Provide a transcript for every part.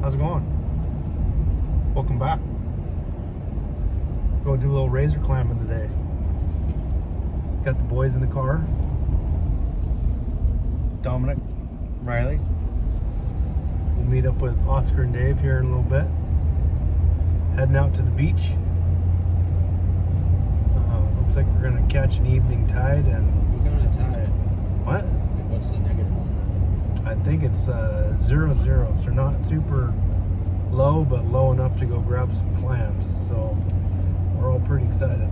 How's it going? Welcome back. Go do a little razor clamming today. Got the boys in the car. Dominic, Riley. We'll meet up with Oscar and Dave here in a little bit. Heading out to the beach. Looks like we're gonna catch an evening tide and... We're gonna tide. What? Like, what's the negative on I think it's 0-0, so not super low, but low enough to go grab some clams. So we're all pretty excited.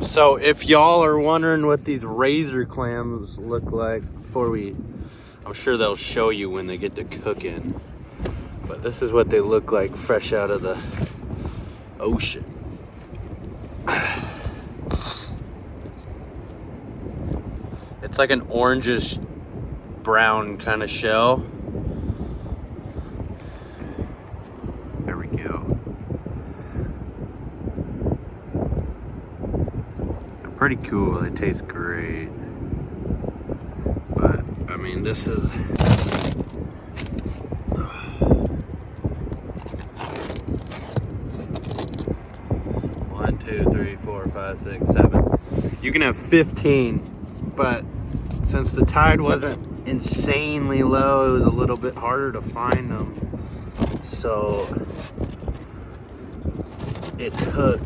So if y'all are wondering what these razor clams look like I'm sure they'll show you when they get to cooking. But this is what they look like fresh out of the ocean. It's like an orangish brown kind of shell. There we go. They're pretty cool. They taste great. But I mean, this is one, two, three, four, 5, 6, 7. You can have 15, but since the tide wasn't insanely low, it was a little bit harder to find them. So it took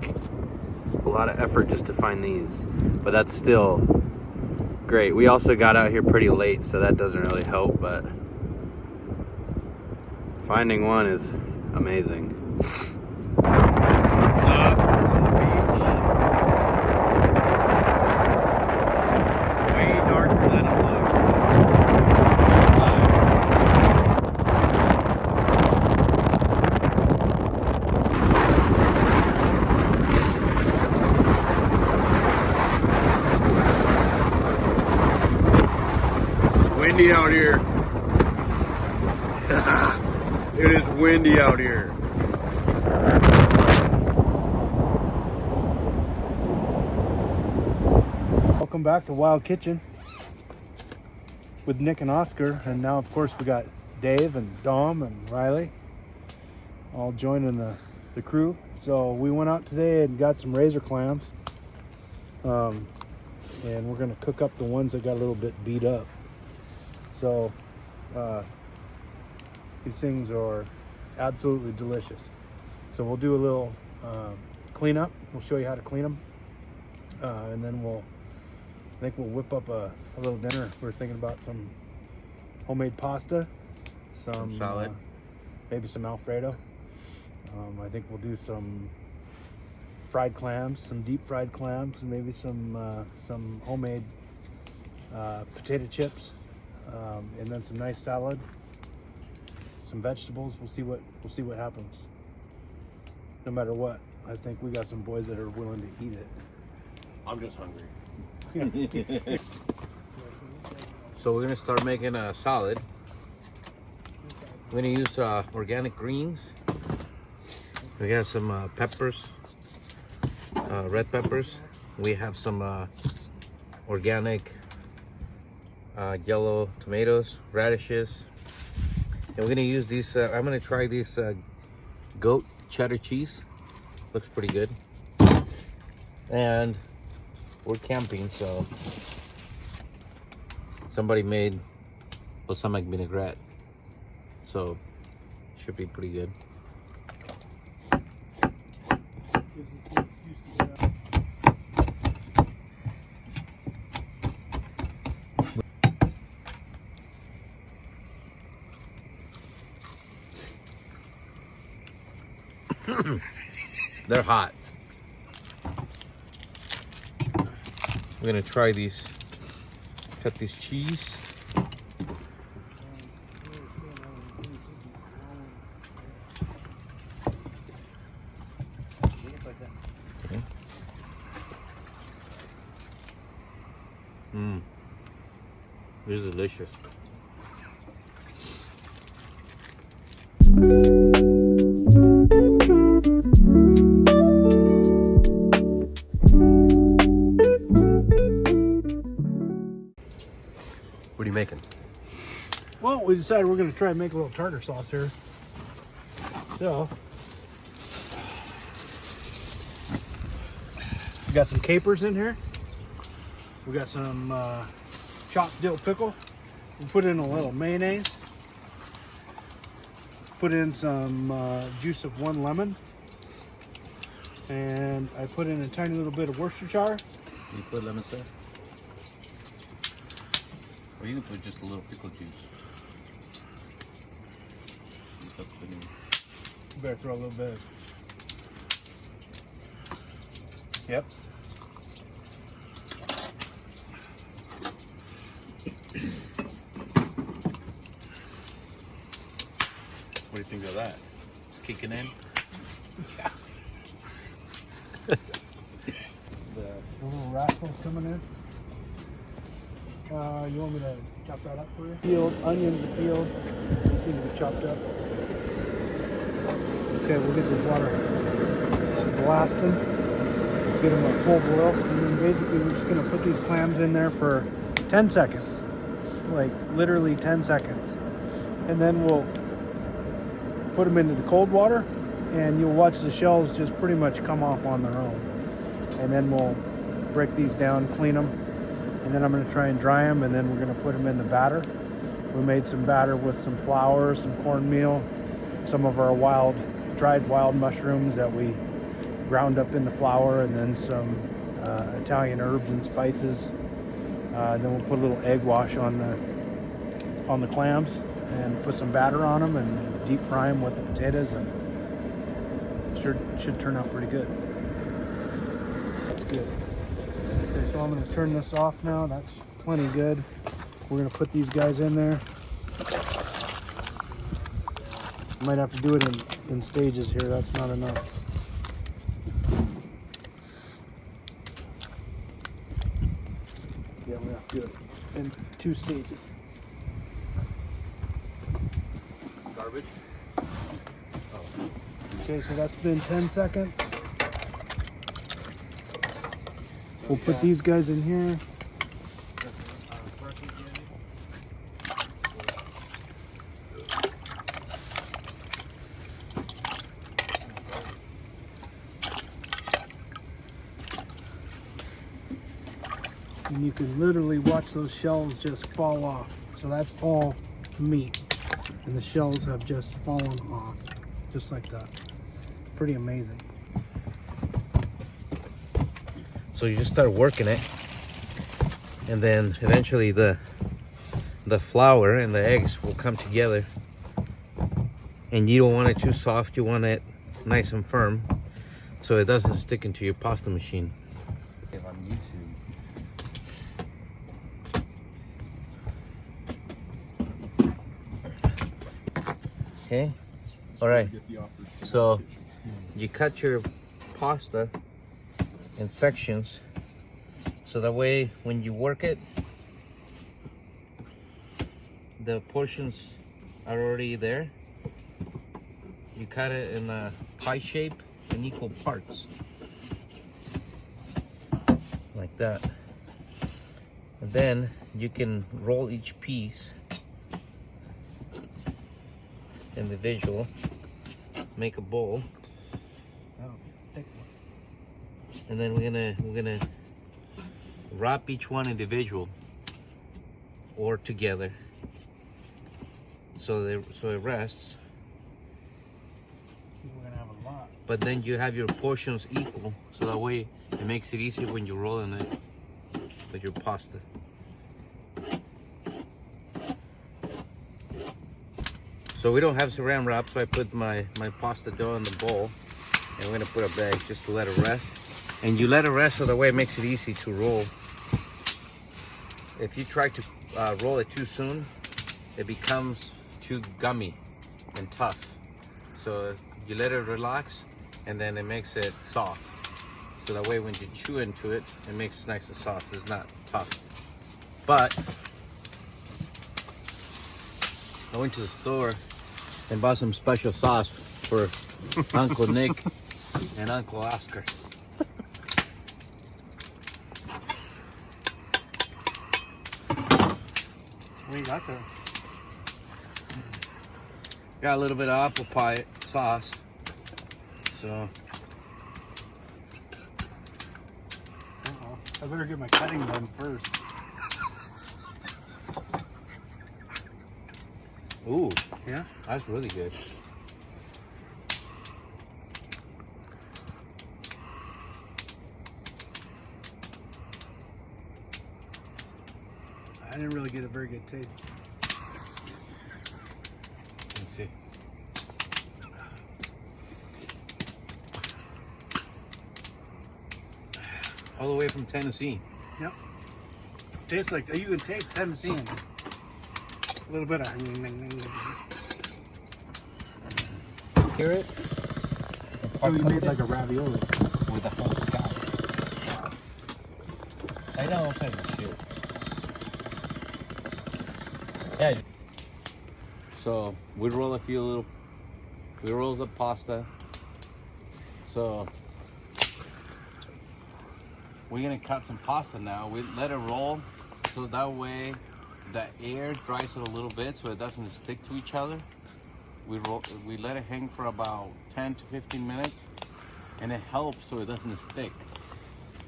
a lot of effort just to find these, but that's still great. We also got out here pretty late, so that doesn't really help, but finding one is amazing. Windy out here. It is windy out here. Welcome back to Wild Kitchen with Nick and Oscar, and now of course we got Dave and Dom and Riley all joining the crew. So we went out today and got some razor clams. and we're gonna cook up the ones that got a little bit beat up. So these things are absolutely delicious. So we'll do a little cleanup. We'll show you how to clean them, and then I think we'll whip up a little dinner. We're thinking about some homemade pasta, some salad, maybe some Alfredo. I think we'll do some fried clams, some deep fried clams, and maybe some homemade potato chips, and then some nice salad, some vegetables. We'll see what happens. No matter what, I think we got some boys that are willing to eat it. I'm just hungry. So we're gonna start making a salad. We're gonna use organic greens. We got some peppers, red peppers. We have some organic yellow tomatoes, radishes. And we're gonna use these, I'm gonna try this goat cheddar cheese. Looks pretty good. And we're camping, so somebody made balsamic vinaigrette, so should be pretty good. They're hot. We're gonna try these. Cut this cheese. Okay. This is delicious. What are you making? Well, we decided we're going to try and make a little tartar sauce here. So, we got some capers in here. We got some chopped dill pickle. We put in a little mayonnaise. Put in some juice of 1 lemon. And I put in a tiny little bit of Worcestershire. You put lemon zest? Or you can put just a little pickle juice. You better throw a little bit. Yep. What do you think of that? It's kicking in? Yeah. The little rascals coming in. You want me to chop that up for you? Peeled, onions are peeled. They seem to be chopped up. Okay, we'll get this water blasting. Get them a full boil. And then basically we're just going to put these clams in there for 10 seconds. Like literally 10 seconds. And then we'll put them into the cold water and you'll watch the shells just pretty much come off on their own. And then we'll break these down, clean them. And then I'm going to try and dry them, and then we're going to put them in the batter. We made some batter with some flour, some cornmeal, some of our dried wild mushrooms that we ground up in the flour, and then some Italian herbs and spices. Then we'll put a little egg wash on the clams and put some batter on them and deep fry them with the potatoes, and should turn out pretty good. That's good. Okay, so I'm going to turn this off now. That's plenty good. We're going to put these guys in there. Might have to do it in stages here. That's not enough. Yeah, we have to do it in 2 stages. Garbage? Okay, so that's been 10 seconds. We'll put these guys in here. and you can literally watch those shells just fall off. So that's all meat, and the shells have just fallen off, just like that. Pretty amazing. So you just start working it, and then eventually the flour and the eggs will come together. And you don't want it too soft, you want it nice and firm so it doesn't stick into your pasta machine. On YouTube. Okay, all right, so you cut your pasta in sections so that way when you work it, the portions are already there. You cut it in a pie shape in equal parts, like that. And then you can roll each piece individual, make a bowl, and then we're gonna wrap each one individual or together so it rests. But then you have your portions equal, so that way it makes it easier when you're rolling it with your pasta. So we don't have saran wrap, so I put my pasta dough in the bowl, and we're gonna put a bag just to let it rest. And you let it rest so that way it makes it easy to roll. If you try to roll it too soon, it becomes too gummy and tough. So you let it relax, and then it makes it soft. So that way when you chew into it, it makes it nice and soft. It's not tough. But I went to the store and bought some special sauce for Uncle Nick and Uncle Oscar. What you got there? Got a little bit of apple pie sauce. So I better get my cutting done first. ooh, Yeah? that's really good. I didn't really get a very good taste. Let's see. All the way from Tennessee. Yep. Tastes like, you can taste Tennessee in it. A little bit of. Hear it? Oh, you made like a ravioli. With the whole sky. I know all kinds of shit. Yeah. So we roll a few little. We roll the pasta. So we're gonna cut some pasta now. We let it roll, so that way the air dries it a little bit, so it doesn't stick to each other. We let it hang for about 10 to 15 minutes, and it helps so it doesn't stick.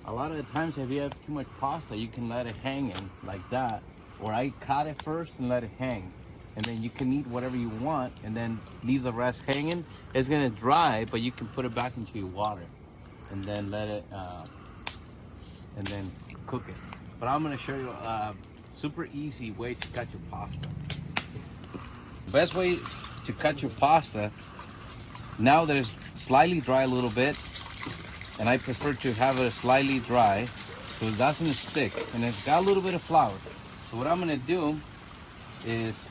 A lot of the times, if you have too much pasta, you can let it hang in like that, or I cut it first and let it hang, and then you can eat whatever you want, and then leave the rest hanging. It's gonna dry, but you can put it back into your water, and then let it, and then cook it. But I'm gonna show you a super easy way to cut your pasta. The best way to cut your pasta, now that it's slightly dry a little bit, and I prefer to have it slightly dry so it doesn't stick, and it's got a little bit of flour. So what I'm gonna do is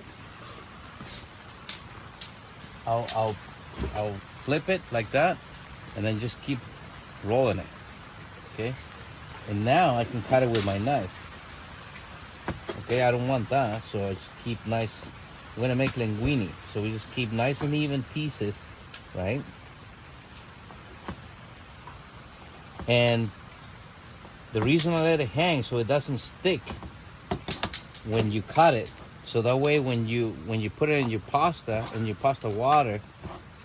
I'll flip it like that, and then just keep rolling it. Okay, and now I can cut it with my knife. Okay, I don't want that, so I just keep nice. We're gonna make linguine, so we just keep nice and even pieces, right? And the reason I let it hang so it doesn't stick when you cut it, so that way when you put it in your pasta water,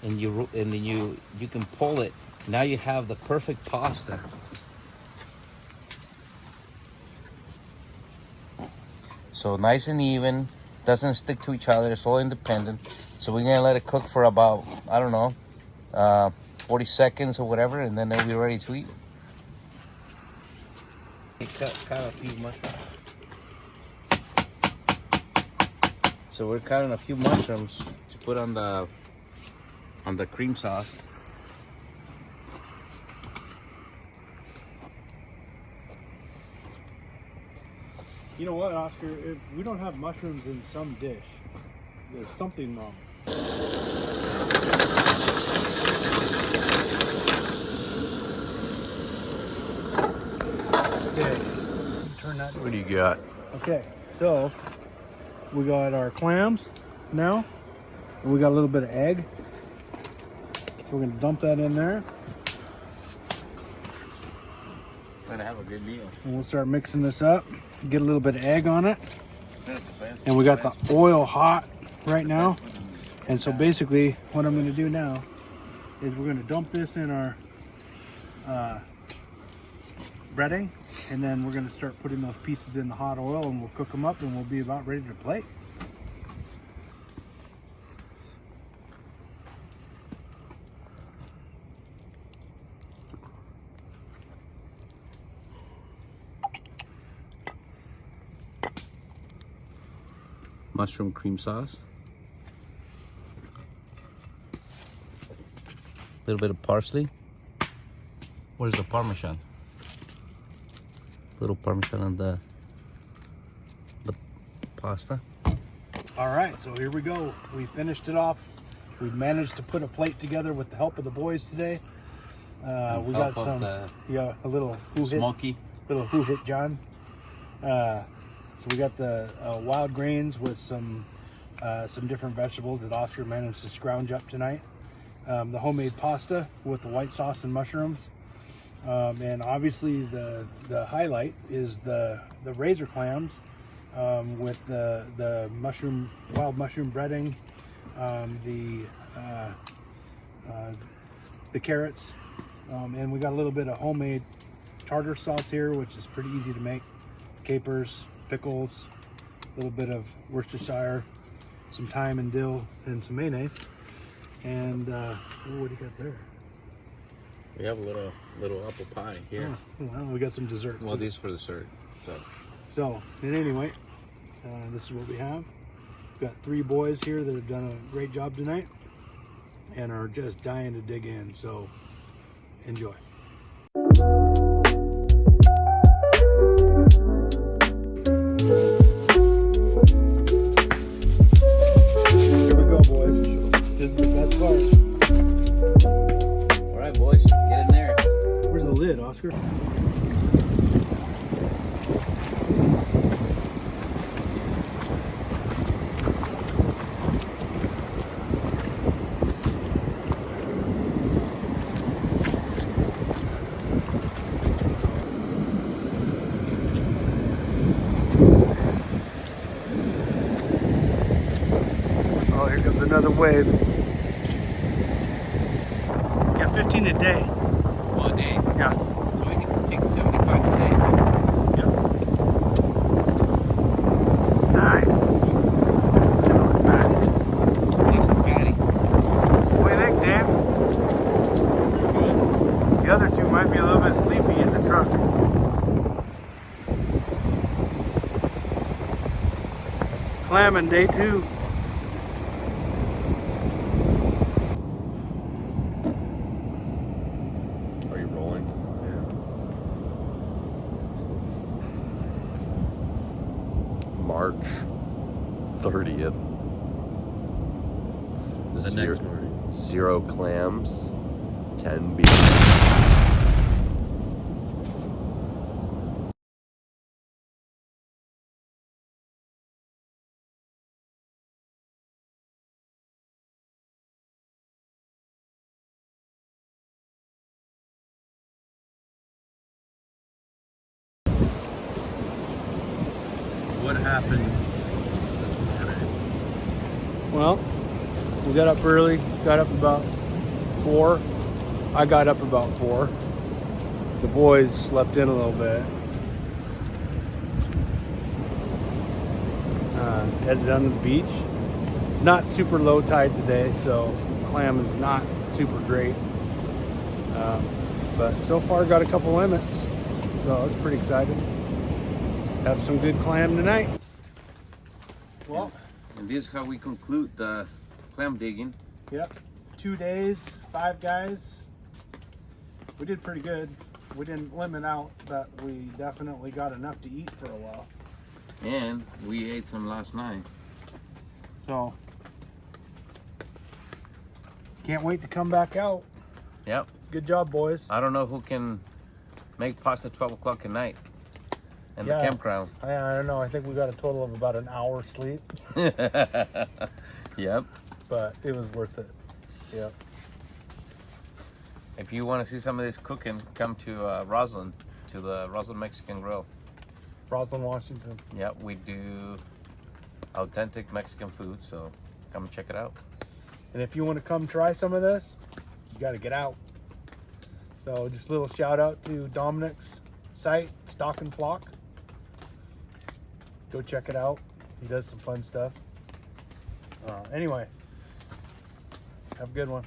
and then you can pull it. Now you have the perfect pasta. So nice and even, doesn't stick to each other. It's all independent. So we're gonna let it cook for about, I don't know, 40 seconds or whatever, and then it'll be ready to eat. Cut a few mushrooms. So we're cutting a few mushrooms to put on the cream sauce. You know what, Oscar? If we don't have mushrooms in some dish, there's something wrong. Okay, turn that. What do you got? Okay, so we got our clams now, and we got a little bit of egg. So we're gonna dump that in there, Gonna have a good meal. and we'll start mixing this up. Get a little bit of egg on it, and we got the oil hot right now. And so basically, what I'm gonna do now is we're gonna dump this in our breading, and then we're gonna start putting those pieces in the hot oil, and we'll cook them up, and we'll be about ready to plate. Mushroom cream sauce. A little bit of parsley. Where's the Parmesan? Little Parmesan on the pasta. All right, so here we go. We finished it off. We managed to put a plate together with the help of the boys today. We got some, a little who Smoky. hit John. So we got the wild grains with some different vegetables that Oscar managed to scrounge up tonight. The homemade pasta with the white sauce and mushrooms. And obviously the highlight is the razor clams with the wild mushroom breading, the carrots, and we got a little bit of homemade tartar sauce here, which is pretty easy to make. Capers, pickles, a little bit of Worcestershire, some thyme and dill, and some mayonnaise. And what do you got there? We have a little apple pie here. Oh, well, we got some dessert. Well, these for dessert. So, and anyway, this is what we have. We've got 3 boys here that have done a great job tonight and are just dying to dig in. So, enjoy. Here we go, boys. This is the best part. All right, boys, get in there. Where's the lid, Oscar? Oh, here comes another wave. Yeah, 15 a day. One day. Yeah. So we can take 75 today. Yeah. Nice. Look at those fatties. Nice and fatty. What do you think, Dave? The other two might be a little bit sleepy in the truck. Clamming day 2. Are you rolling? Yeah. March 30th. The next morning. 0 clams, 10 beef. What happened this morning? Well, we got up early, got up about 4. I got up about 4. The boys slept in a little bit. Headed down to the beach. It's not super low tide today, so clam is not super great. But so far got a couple limits, so it's pretty excited. Have some good clam tonight. Well, And this is how we conclude the clam digging. yep, 2 days, 5 guys. We did pretty good. We didn't limit out, but we definitely got enough to eat for a while. And we ate some last night. So, can't wait to come back out. Yep. Good job, boys. I don't know who can make past 12 o'clock at night in Yeah. the campground. I don't know. I think we got a total of about an hour sleep, Yep. but it was worth it. Yep. If you want to see some of this cooking, come to Roslyn, to the Roslyn Mexican Grill. Roslyn, Washington. Yep, we do authentic Mexican food, so come check it out. And if you want to come try some of this, you got to get out. So just a little shout out to Dominic's site, Stock and Flock. Go check it out. He does some fun stuff. Anyway, have a good one.